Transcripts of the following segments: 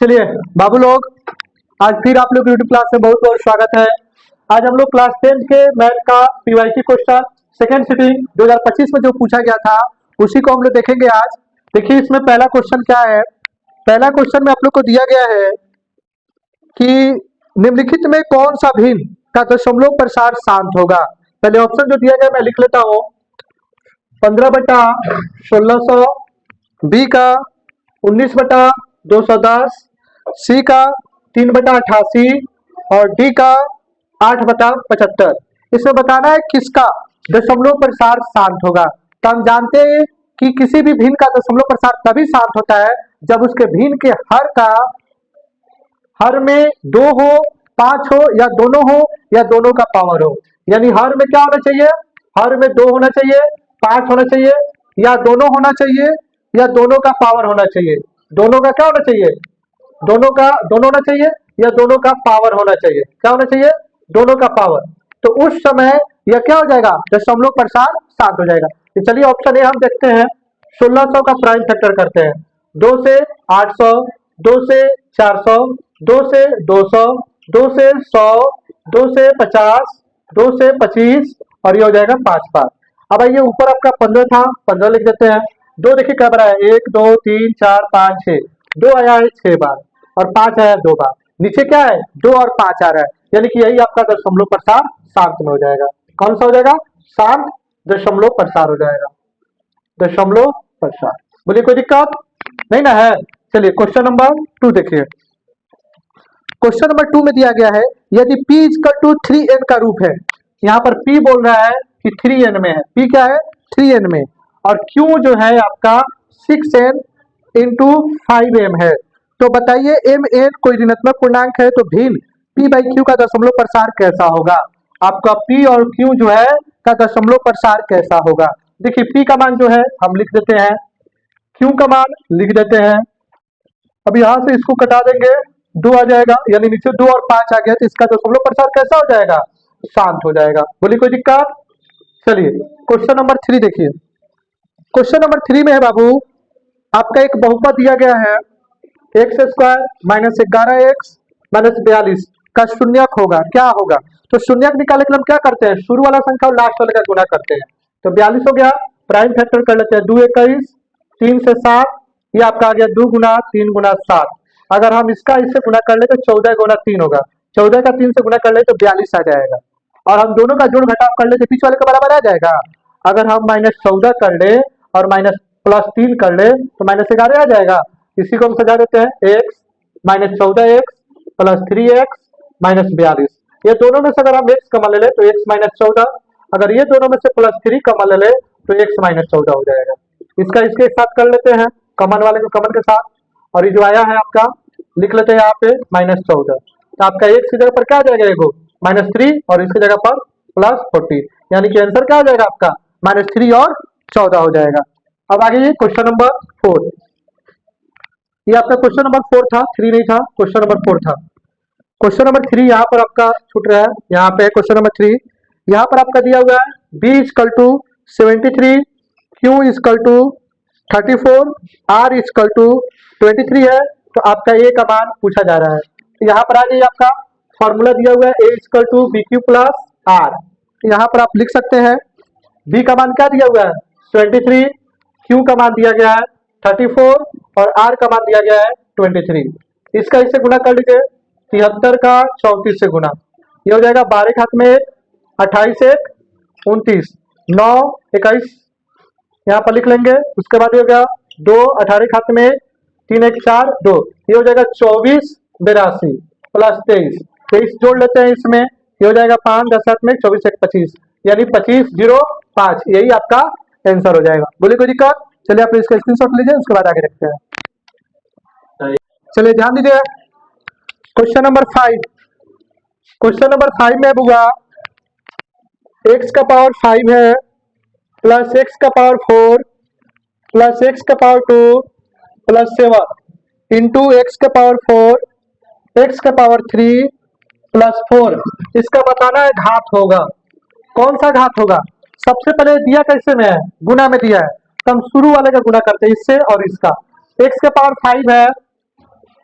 चलिए बाबू लोग, आज फिर आप लोग यूट्यूब क्लास में बहुत बहुत स्वागत है। आज हम लोग क्लास 10 के मैथ का पीवाईक्यू क्वेश्चन सेकेंड सिटिंग 2025 में जो पूछा गया था उसी को हम लोग देखेंगे आज। देखिए इसमें पहला क्वेश्चन क्या है। पहला क्वेश्चन में आप लोग को दिया गया है कि निम्नलिखित में कौन सा भिन्न का दशमलव प्रसार शांत होगा। पहले ऑप्शन जो दिया गया मैं लिख लेता हूँ। 15/1600, बी का 19/210, सी का 3/88 और डी का 8/75। इसमें बताना है किसका दशमलव प्रसार शांत होगा। तो हम जानते हैं कि किसी भी भिन्न का दशमलव प्रसार तभी शांत होता है जब उसके भिन्न के हर में 2 हो, 5 हो या दोनों हो या दोनों का पावर हो। यानी हर में क्या होना चाहिए, हर में 2 होना चाहिए, 5 होना चाहिए या दोनों होना चाहिए या दोनों का पावर होना चाहिए। दोनों का क्या होना चाहिए, दोनों होना चाहिए या दोनों का पावर होना चाहिए। क्या होना चाहिए, दोनों का पावर। तो उस समय यह क्या हो जाएगा, दशमलव प्रसार शांत हो जाएगा। तो चलिए ऑप्शन ए हम देखते हैं। 1600 का प्राइम फैक्टर करते हैं। 2 से 800, 2 से 400, 2 से 200, 2 से 100, 2 से 50, 2 से 25 और ये हो जाएगा 5 बार। अब आइए ऊपर आपका 15 था, 15 लिख देते हैं। 2 देखिए क्या बना है, 1 2 3 4 5 6, 2 आया है 6 बार और 5 आया 2 बार। नीचे क्या है, 2 और 5 आ रहा है, यानी कि यही आपका दशमलव प्रसार शांत में हो जाएगा। कौन सा हो जाएगा, शांत दशमलव प्रसार हो जाएगा। दशमलव प्रसार, बोलिए कोई दिक्कत नहीं ना है। चलिए क्वेश्चन नंबर 2 देखिए। क्वेश्चन नंबर 2 में दिया गया है यदि p = 3n का रूप है। यहाँ पर p बोल रहा है कि 3n में है। p क्या है, 3n में, और q जो है आपका 6n × 5m है। तो बताइए mn कोई ऋणात्मक पूर्णांक है तो भिन्न p/q का दशमलव प्रसार कैसा होगा। आपका p और q जो है का दशमलव प्रसार कैसा होगा। देखिए p का मान जो है हम लिख देते हैं, q का मान लिख देते हैं। अब यहाँ से इसको कटा देंगे, 2 आ जाएगा, यानी नीचे 2 और 5 आ गया, तो इसका दशमलव प्रसार कैसा हो जाएगा, शांत हो जाएगा। बोलिए कोई दिक्कत। चलिए क्वेश्चन नंबर 3 देखिए। क्वेश्चन नंबर 3 में है बाबू, आपका एक बहुपद दिया गया है x² - 11x - 42 का शून्यक होगा। क्या होगा, तो शून्यक निकालने के लिए हम क्या करते हैं, शुरू वाला संख्या और लास्ट वाले का गुणा करते हैं। तो 42 हो गया, प्राइम फैक्टर कर लेते हैं। 2 21, 3 से 7, ये आपका आ गया 2 गुना 3 गुना 7। अगर हम इसका इससे गुणा कर ले तो 14 गुना 3 होगा, 14 का 3 से गुणा कर ले तो 42 आ जाएगा। और हम दोनों का जोड़ घटाव कर ले तो बीच वाले के बराबर आ जाएगा। अगर हम -14 कर ले और +3 कर ले तो -11 आ जाएगा। इसी को हम सजा देते हैं, x - 14x + 3x - 42। ये दोनों में से अगर हम x कमा ले तो x - 14, अगर ये दोनों में से +3 कमा ले तो x - 14 हो जाएगा। इसका इसके साथ कर लेते हैं, कमन वाले को कमन के साथ, और ये जो आया है आपका लिख लेते हैं यहाँ पे -14। तो आपका x की जगह पर क्या आ जाएगा, एगो -3 और इसकी जगह पर +40, यानी कि आंसर क्या आ जाएगा आपका, -3 और 14 हो जाएगा। अब आगे ये क्वेश्चन नंबर 4, ये आपका क्वेश्चन नंबर 4 था, 3 नहीं था, क्वेश्चन नंबर 4 था। क्वेश्चन नंबर 3 यहाँ पर आपका छूट रहा है, यहाँ पे क्वेश्चन नंबर 3, यहाँ पर आपका दिया हुआ है b = 73, q = 34, r = 23 है। तो आपका a का मान पूछा जा रहा है। तो यहाँ पर आ जाइए, आपका फॉर्मूला दिया हुआ है a = bq + r। यहाँ पर आप लिख सकते हैं b का मान क्या दिया हुआ है 23, q का मान दिया गया है 34 और r का मान दिया गया है 23। इसका इससे गुणा कर लीजिए, 73 का 34 से गुणा, ये हो जाएगा 12 घात में 1, 28 1 29, 9 21, यहाँ पर लिख लेंगे। उसके बाद ये हो गया 2, 18 घात में 3 1 4 2, ये हो जाएगा 24 82 + 23, 23 जोड़ लेते हैं इसमें, ये हो जाएगा 5 10 7 में 24 1 25, यानी 2505, यही आपका आंसर हो जाएगा। बोलिए कोई दिक्कत। चलिए आप इसका स्क्रीनशॉट लीजिए, उसके बाद आगे रखते हैं। चलिए ध्यान दीजिए, क्वेश्चन नंबर 5। क्वेश्चन नंबर 5 में बुआ x का पावर 5 है + x का पावर 4 + x का पावर 2 + 7 × x का पावर 4, x का पावर 3 + 4। इसका बताना है घात होगा। कौन सा घात होगा, सबसे पहले दिया कैसे में है, गुना में दिया है, तो हम शुरू वाले का गुना करते हैं इससे और इसका। x का पावर 5 है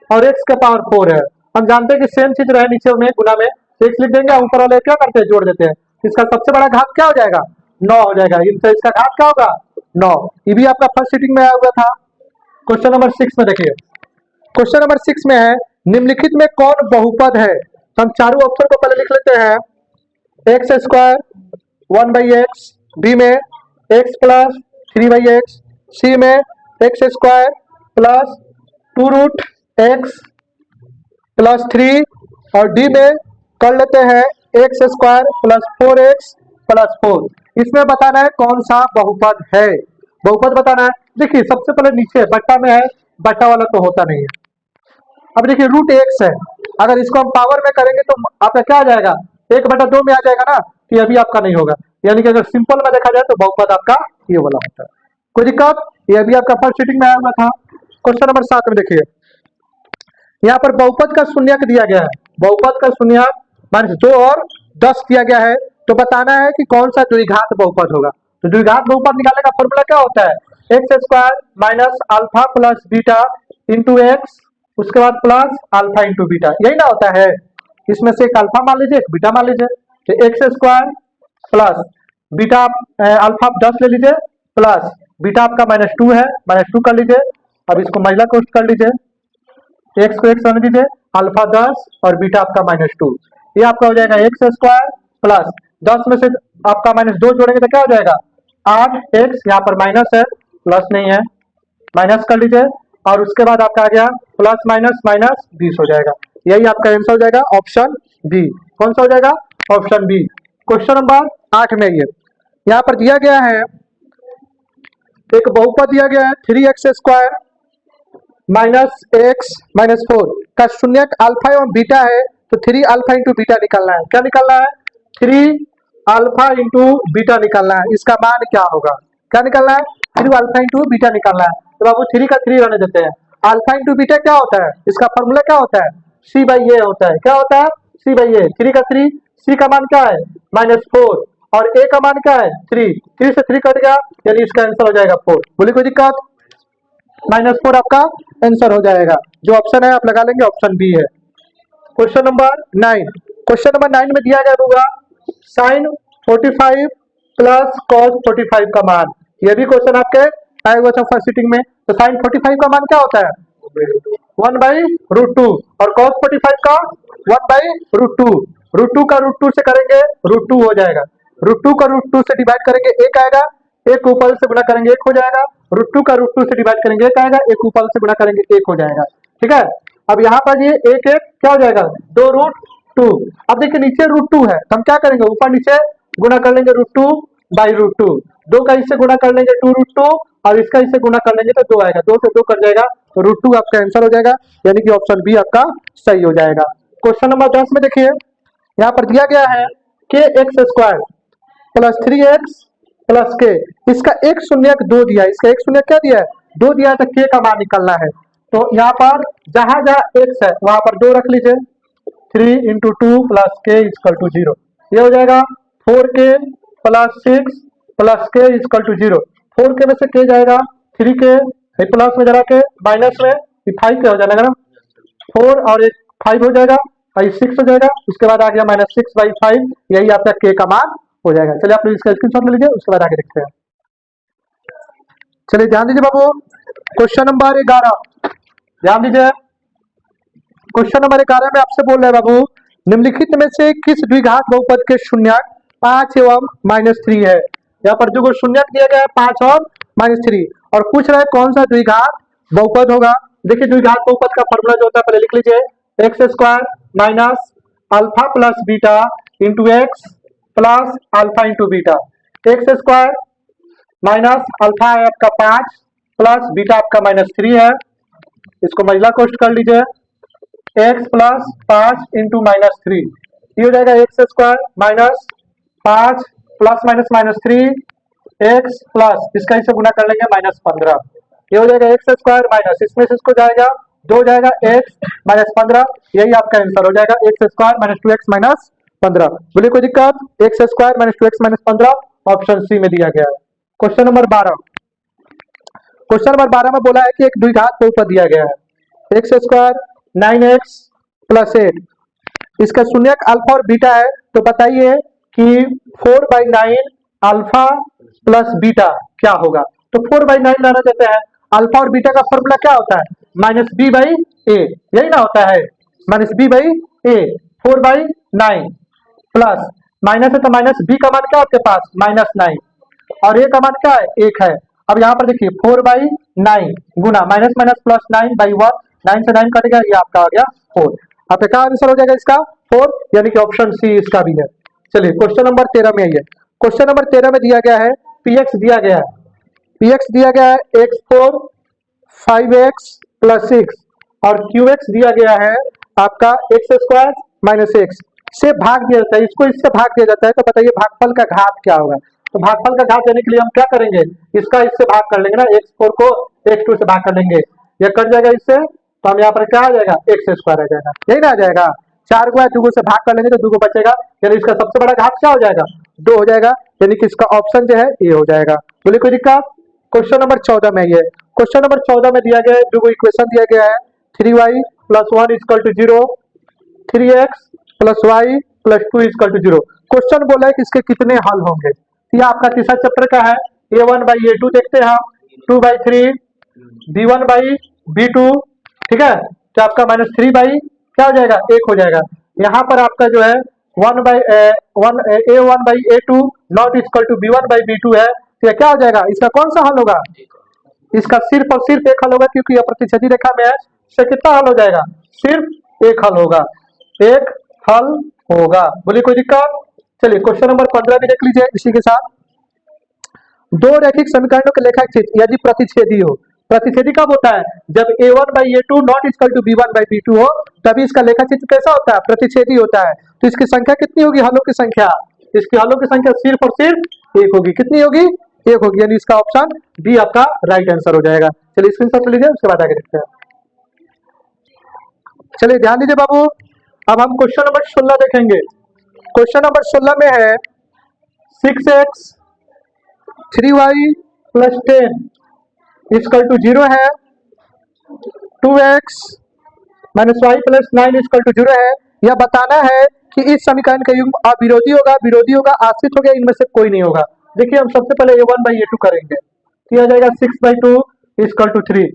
और x का पावर 4 है। हम जानते हैं कि सेम चीज रहे नीचे में गुना में x लिख देंगे, ऊपर वाले क्या करते हैं, जोड़ देते हैं। इसका सबसे बड़ा घात क्या हो जाएगा, 9 हो जाएगा। इनसे इसका घात क्या होगा, 9। ये भी आपका फर्स्ट सीटिंग में आया हुआ था। क्वेश्चन नंबर 6 में देखिए, क्वेश्चन नंबर 6 में है निम्नलिखित में कौन बहुपद है। तो हम चारों ऑप्शन को पहले लिख लेते हैं। एक्स स्क्वायर 1/x, बी में x प्लस 3/x, सी में x square plus 2√x plus 3, और डी में कर लेते हैं x square plus 4x plus 4। इसमें बताना है कौन सा बहुपद है, बहुपद बताना है। देखिए सबसे पहले नीचे बट्टा में है, बट्टा वाला तो होता नहीं है। अब देखिए √x है, अगर इसको हम पावर में करेंगे तो आपका क्या आ जाएगा, 1/2 में आ जाएगा ना, कि अभी आपका नहीं होगा। यानी कि अगर सिंपल में देखा जाए तो बहुपद आपका ये वाला होता है। कोई दिक्कत, ये भी आपका फर्स्ट सीटिंग में आया हुआ था। क्वेश्चन नंबर 7 में देखिए, यहाँ पर बहुपद का शून्यक दिया गया है, बहुपद का शून्यक -2 और 10 दिया गया है। तो बताना है कि कौन सा द्विघात बहुपद होगा। तो द्विघात बहुपद निकालने का फॉर्मूला क्या होता है, x square minus alpha plus beta into x, उसके बाद प्लस अल्फा इंटू बीटा, यही ना होता है। इसमें से एक अल्फा मान लीजिए, एक बीटा मान लीजिए। तो x square plus beta alpha 10 ले लीजिए, प्लस बीटा आपका -2 है, -2 कर लीजिए। अब इसको महिला कोष्ट कर लीजिए, एक्स को एक्स समझ लीजिए, अल्फा 10 और बीटा आपका -2। ये आपका हो जाएगा एक्स स्क्वायर प्लस 10 में से आपका -2 जोड़ेंगे तो क्या हो जाएगा 8x, यहाँ पर माइनस है, प्लस नहीं है, माइनस कर लीजिए। और उसके बाद आपका आ गया प्लस माइनस माइनस 20 हो जाएगा। यही आपका आंसर हो जाएगा ऑप्शन बी। कौन सा हो जाएगा, ऑप्शन बी। क्वेश्चन नंबर 8 में ये यहाँ पर दिया गया है, एक बहुपद दिया गया है 3x square minus x minus 4 का शून्यक अल्फा एवं बीटा है। तो 3 अल्फा इंटू बीटा निकालना है। क्या निकालना है, 3 अल्फा इंटू बीटा निकालना है। इसका मान क्या होगा, क्या निकालना है, 3 अल्फा इंटू बीटा निकालना है। तो बाबू 3 का 3 रहने देते हैं। अल्फा इंटू बीटा क्या होता है, इसका फॉर्मूला क्या होता है, c/a होता है। क्या होता है, c/a। 3 का 3, c का मान क्या है -4 और a का मान क्या है 3, 3 से 3 कट गया, यानी इसका आंसर हो जाएगा 4। बोलिए कोई दिक्कत, -4 आपका आंसर हो जाएगा। जो ऑप्शन है आप लगा लेंगे, ऑप्शन बी है। क्वेश्चन नंबर 9, क्वेश्चन नंबर 9 में दिया गया होगा sin 45 प्लस cos 45 का मान। ये भी क्वेश्चन आपके आए हुए थे फर्स्ट सीटिंग में। तो sin 45 का मान क्या होता है 1/√2 और cos 45 का 1/√2। √2 का √2 से करेंगे √2 हो जाएगा, √2 का √2 से डिवाइड करेंगे 1 आएगा, 1 ऊपर से गुणा करेंगे 1 हो जाएगा, √2 का √2 से डिवाइड करेंगे 1 आएगा, 1 ऊपर से गुणा करेंगे 1 हो जाएगा। ठीक है, अब यहाँ पर ये 1 1 क्या हो जाएगा 2√2। अब देखिए नीचे √2 है, तो हम क्या करेंगे ऊपर नीचे गुणा कर लेंगे √2/√2। 2 का इससे गुणा कर लेंगे 2√2 और इसका इससे गुणा कर लेंगे तो 2 आएगा, 2 से 2 कट जाएगा, तो √2 आपका आंसर हो जाएगा। यानी कि ऑप्शन बी आपका सही हो जाएगा। क्वेश्चन नंबर 10 में देखिए, यहाँ पर दिया गया है के x square plus 3x plus के, इसका एक शून्यक 2 दिया है, इसका एक शून्यक क्या दिया है 2 दिया है, तो के का मान निकालना है। तो यहाँ पर जहां जहां x है वहां पर 2 रख लीजिए, 3 × 2 प्लस के इक्वल टू 0। ये हो जाएगा 4k प्लस 6 प्लस के इक्वल टू 0। 4k में से के जाएगा 3k, प्लस में जरा के माइनस में 5 के हो जाएगा ना, 4 और 1 5 हो जाएगा, 6 हो जाएगा। उसके बाद आ गया -6/5, यही आपका के का मान हो जाएगा। चलिए आप लोग इसका स्क्रीनशॉट ले लीजिए, उसके बाद आगे देखते हैं। चलिए ध्यान दीजिए बाबू, क्वेश्चन नंबर 11 ध्यान दीजिए। क्वेश्चन नंबर 11 में आपसे बोल रहे हैं बाबू, निम्नलिखित में से किस द्विघात बहुपद के शून्यक 5 एवं -3 है। यहाँ पर जो शून्यक दिया गया है 5 और -3, और पूछ रहा है कौन सा द्विघात बहुपद होगा। देखिए द्विघात बहुपद का फॉर्मूला जो होता है पहले लिख लीजिए, x square minus alpha plus beta into x plus alpha into beta. X square minus alpha है आपका 5 प्लस बीटा आपका -3 है, इसको महिला कोष्ट कर लीजिए, x प्लस 5 इंटू -3, ये हो जाएगा x square minus 5 plus -3 x plus इसका इसे गुना कर लेंगे -15, ये हो जाएगा एक्स स्क्वायर माइनस इसमें से इसको जाएगा 2 जाएगा x -15, यही आपका आंसर हो जाएगा एक्स स्क्वायर -2x -15। बोलिए कोई दिक्कत, x square -2x -15 option C में दिया गया है। क्वेश्चन नंबर 12, क्वेश्चन नंबर 12 में बोला है कि एक द्विघात बहुपद दिया गया है, एक्स स्क्वायर 9x प्लस 8। इसका शून्यक अल्फा और बीटा है, तो बताइए कि 4/9 अल्फा प्लस बीटा क्या होगा। तो 4/9 लाना चाहते हैं, अल्फा और बीटा का फॉर्मूला क्या होता है, -b/a, यही ना होता है, -b/a। 4/9 प्लस माइनस है तो माइनस, बी का मान क्या आपके पास -9 और ए का मान क्या है 1 है। अब यहाँ पर देखिए 4/9 गुना माइनस माइनस प्लस 9/1, 9 से 9 कट गया, ये आपका आ गया 4। आपका क्या आंसर हो जाएगा इसका 4, यानी कि ऑप्शन सी इसका भी है। चलिए क्वेश्चन नंबर 13 में आइए। क्वेश्चन नंबर 13 में दिया गया है px दिया गया है, px दिया गया है x4 5x प्लस 6 और qx दिया गया है आपका x² माइनस x से भाग दिया जाता है, इसको इससे भाग दिया जाता है। तो बताइए भागफल का घात क्या होगा। तो भागफल का घात देने के लिए हम क्या करेंगे, इसका इससे भाग कर लेंगे ना, x4 को x2 से भाग कर लेंगे, ये कट जाएगा इससे, तो हम यहाँ पर क्या आ जाएगा x² आ जाएगा, यही ना आ जाएगा। 4 को 2 से भाग कर लेंगे तो 2 को बचेगा, यानी इसका सबसे बड़ा घात क्या हो जाएगा 2 हो जाएगा, यानी कि इसका ऑप्शन जो है ये हो जाएगा। बोलिए कोई दिक्कत। क्वेश्चन नंबर 14 में ये क्वेश्चन नंबर 14 में दिया गया है, जो इक्वेशन दिया गया है 3y + 1 = 0, 3x + y + 2 = 0। क्वेश्चन बोला है कि इसके कितने हल होंगे। यह आपका तीसरा चैप्टर का है, a1/a2 देखते हैं हम, 2/3 b1/b2, ठीक है, तो आपका -3 क्या हो जाएगा 1 हो जाएगा। यहाँ पर आपका जो है 1/a1/a2 not equal to b1/b2 है, तो यह क्या हो जाएगा, इसका कौन सा हल होगा, इसका सिर्फ और सिर्फ एक हल होगा, क्योंकि यह प्रतिच्छेदी रेखा में है, इससे कितना हल हो जाएगा, सिर्फ एक हल होगा, एक हल होगा। बोलिए कोई दिक्कत। चलिए क्वेश्चन नंबर 15 भी देख लीजिए इसी के साथ। दो रैखिक समीकरणों के लेखाचित्र यदि प्रतिच्छेदी हो, प्रतिच्छेदी कब होता है, जब a1/a2 not equal to b1/b2 हो, तभी इसका लेखाचित्र कैसा होता है, प्रतिच्छेदी होता है। तो इसकी संख्या कितनी होगी, हलों की संख्या, इसकी हलों की संख्या सिर्फ और सिर्फ एक होगी, कितनी होगी, एक होगी, यानी इसका ऑप्शन बी आपका राइट आंसर हो जाएगा। चलिए स्क्रीनशॉट लीजिए, उसके बाद आगे देखते हैं। चलिए ध्यान दीजिए बाबू, अब हम क्वेश्चन नंबर 16 देखेंगे। क्वेश्चन नंबर 16 में है 6x 3y + 10 = 0 है, 2x - y + 9 = 0 है। यह बताना है कि इस समीकरण का युग्म अविरोधी होगा, विरोधी होगा, आश्रित होगा, इनमें से कोई नहीं होगा। देखिए हम सबसे पहले a1/a2 करेंगे, तो आ जाएगा 6/2 = 3,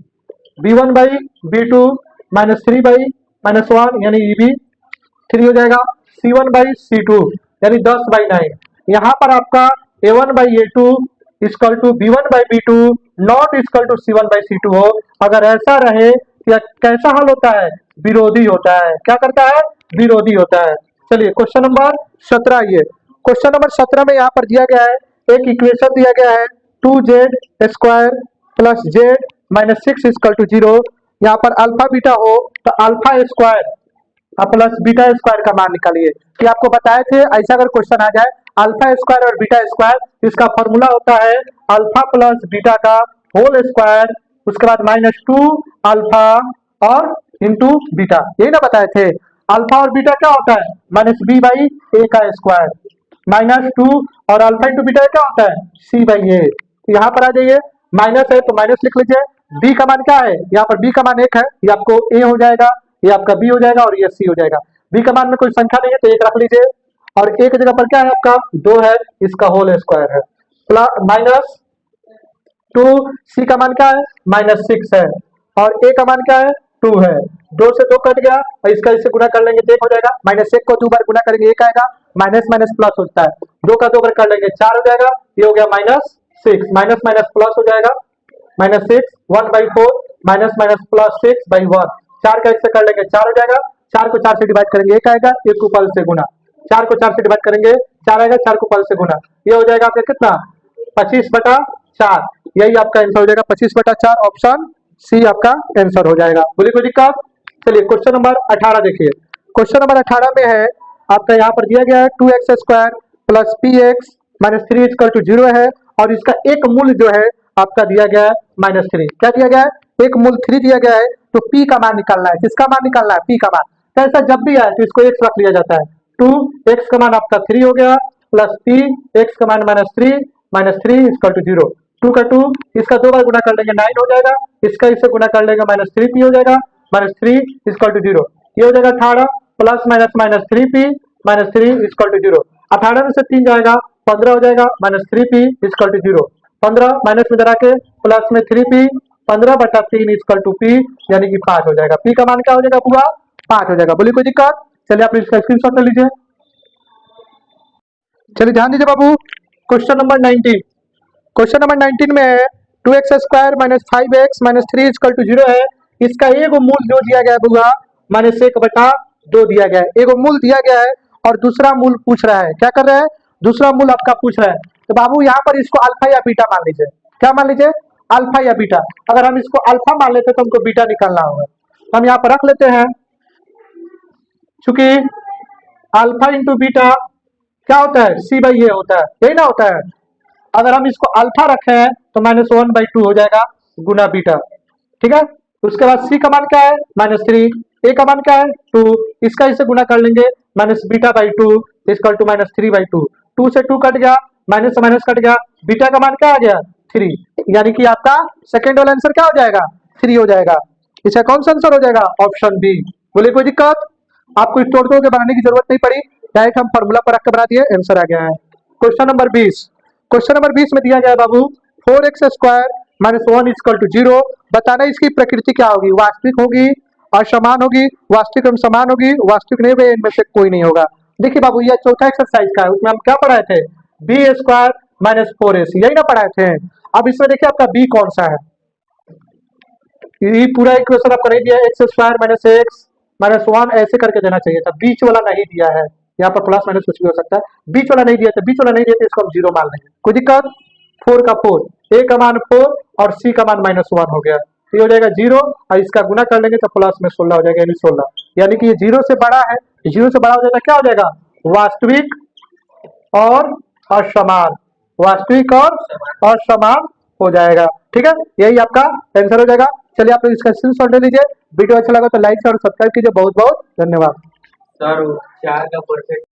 b1/b2 -3/-1 यानी ये भी 3 हो जाएगा, c1/c2 यानी 10/9। यहाँ पर आपका a1/a2 = b1/b2 नॉट = c1/c2 हो, अगर ऐसा रहे या कैसा हल होता है, विरोधी होता है, क्या करता है, विरोधी होता है। चलिए क्वेश्चन नंबर 17 ये क्वेश्चन नंबर 17 में यहाँ पर दिया गया है, एक इक्वेशन दिया गया है 2z² + z - 6 = 0। यहाँ पर अल्फा बीटा हो तो alpha square plus beta square का मान निकालिए, कि आपको बताए थे ऐसा अगर क्वेश्चन आ जाए अल्फा स्क्वायर और बीटा स्क्वायर, इसका फॉर्मूला होता है अल्फा प्लस बीटा का होल स्क्वायर, उसके बाद -2 अल्फा और इंटू बीटा, यही ना बताए थे। अल्फा और बीटा क्या होता है, -b/a का स्क्वायर, -2 और अल्फा इंटू बीटा क्या होता है c/a। यहाँ पर आ जाइए, माइनस है तो माइनस लिख लीजिए, b का मान क्या है, यहाँ पर b का मान 1 है, ये आपको a हो जाएगा, ये आपका b हो जाएगा और ये c हो जाएगा। b का मान में कोई संख्या नहीं है तो 1 रख लीजिए, और a की जगह पर क्या है आपका 2 है, इसका होल स्क्वायर है, प्लस -2, c का मान क्या है -6 है, और a का मान क्या है 2 है, 2 से 2 कट गया और इसका इससे गुना कर लेंगे तो 1 हो जाएगा, -1 को 2 बार गुना करेंगे 1 आएगा, माइनस माइनस प्लस होता है, 2 का 2 बार कर लेंगे 4 हो जाएगा, ये हो गया -6, माइनस माइनस प्लस हो जाएगा, -6 1/4 -+6/1, 4 का 1 से कर लेंगे 4 हो जाएगा, 4 को 4 से डिवाइड करेंगे 1 आएगा, 1 को पल से गुना, 4 को 4 से डिवाइड करेंगे 4 आएगा, 4 को पल से गुना, ये हो जाएगा आपका कितना 25/4, यही आपका आंसर हो जाएगा 25/4, ऑप्शन सी आपका आंसर हो जाएगा। बोलिए कोई दिक्कत। चलिए क्वेश्चन नंबर 18 देखिए, क्वेश्चन नंबर 18 में है आपका यहाँ पर दिया गया है 2x² + px - 3 = 0 है, और इसका एक मूल्य जो है आपका दिया गया है -3, क्या दिया गया है, एक मूल्य 3 दिया गया है, तो p का मान निकालना है, किसका मान निकालना है, p का मान। तो ऐसा जब भी आए तो इसको x रख लिया जाता है, 2x का मान आपका 3 हो गया, प्लस p x का मान -3 = 0, 2 का 2 इसका 2 बार गुना कर लेंगे 9 हो जाएगा, इसका इससे गुना कर लेंगे -3p हो जाएगा, माइनस 3 इक्वल टू 0। ये हो जाएगा 18 plus minus minus 3p minus 3 equal to 0। 18 में से 3 जाएगा 15 हो जाएगा minus 3p equal to 0। 15 minus में जरा के प्लस में 3p 15/3 इक्वल टू p यानी कि 5 हो जाएगा। p का मान क्या हो जाएगा पूरा 5 हो जाएगा। बोलिए कोई दिक्कत? चलिए आप इसका स्क्रीनशॉट ले लीजिए। चलिए ध्यान दीजिए बाबू, क्वेश्चन नंबर 19। क्वेश्चन नंबर 19 में है 2x² minus 5x minus 3 equal to 0 है। इसका एगो मूल जो दिया गया है बुआ माइनस 1/2 दिया गया है। एगो मूल दिया गया है और दूसरा मूल पूछ रहा है। क्या कर रहा है? दूसरा मूल आपका पूछ रहा है। तो बाबू यहाँ पर इसको अल्फा या बीटा मान लीजिए। क्या मान लीजिए? अल्फा या बीटा। अगर हम इसको अल्फा मान लेते तो हमको बीटा निकालना होगा। हम यहाँ पर रख लेते हैं, चूंकि अल्फा इंटू बीटा क्या होता है? c/a होता है, यही ना होता है। अगर हम इसको अल्फा रखे हैं तो -1/2 हो जाएगा गुना बीटा। ठीक है, उसके बाद c का मान क्या है? -3। a का मान क्या है? 2। इसका इसे गुना कर लेंगे -β/2 इक्वल टू -3/2। 2 से 2 कट गया, माइनस से माइनस कट गया, बीटा का मान क्या आ गया? 3। यानी कि आपका सेकेंड वाला आंसर क्या हो जाएगा? 3 हो जाएगा। इसका कौन सा आंसर हो जाएगा? Option B. बोले कोई दिक्कत? आपको इस तोड़ के बनाने की जरूरत नहीं पड़ी, डायरेक्ट हम फॉर्मूला पर रख के बना दिए, आंसर आ गया है। Question number 20। क्वेश्चन नंबर 20 में दिया गया है बाबू 4x² माइनस 1 इक्वल टू 0। बताना इसकी प्रकृति क्या होगी? वास्तविक होगी, असमान होगी, वास्तविक एवं समान होगी, वास्तविक नहीं होगी, इनमें से कोई नहीं होगा। देखिए बाबू ये चौथा एक्सरसाइज का है, उसमें हम क्या पढ़ाए थे? b² माइनस 4ac, यही ना पढ़ाए थे। अब इसमें देखिए आपका b कौन सा है। ये पूरा इक्वेशन आपको नहीं दिया, x² माइनस x माइनस 1 ऐसे करके देना चाहिए था, बीच वाला नहीं दिया है। यहाँ पर प्लस माइनस कुछ भी हो सकता है, बीच वाला नहीं दिया था। बीच वाला नहीं दिया तो इसको हम 0 मान लेंगे, कोई दिक्कत? 4 का 4, a का मान 4 और c का मान -1 हो गया, तो ये हो जाएगा 0 और इसका गुना कर लेंगे तो प्लस में 16 हो जाएगा, यानी 16। यानी कि ये 0 से बड़ा है, 0 से बड़ा हो जाएगा, क्या हो जाएगा? वास्तविक और असमान, वास्तविक और असमान हो जाएगा। ठीक है, यही आपका आंसर हो जाएगा। चलिए आप लोग इसका स्क्रीनशॉट ले लीजिए। वीडियो अच्छा लगा तो लाइक और सब्सक्राइब कीजिए। बहुत बहुत धन्यवाद। सर 4 का परसेंट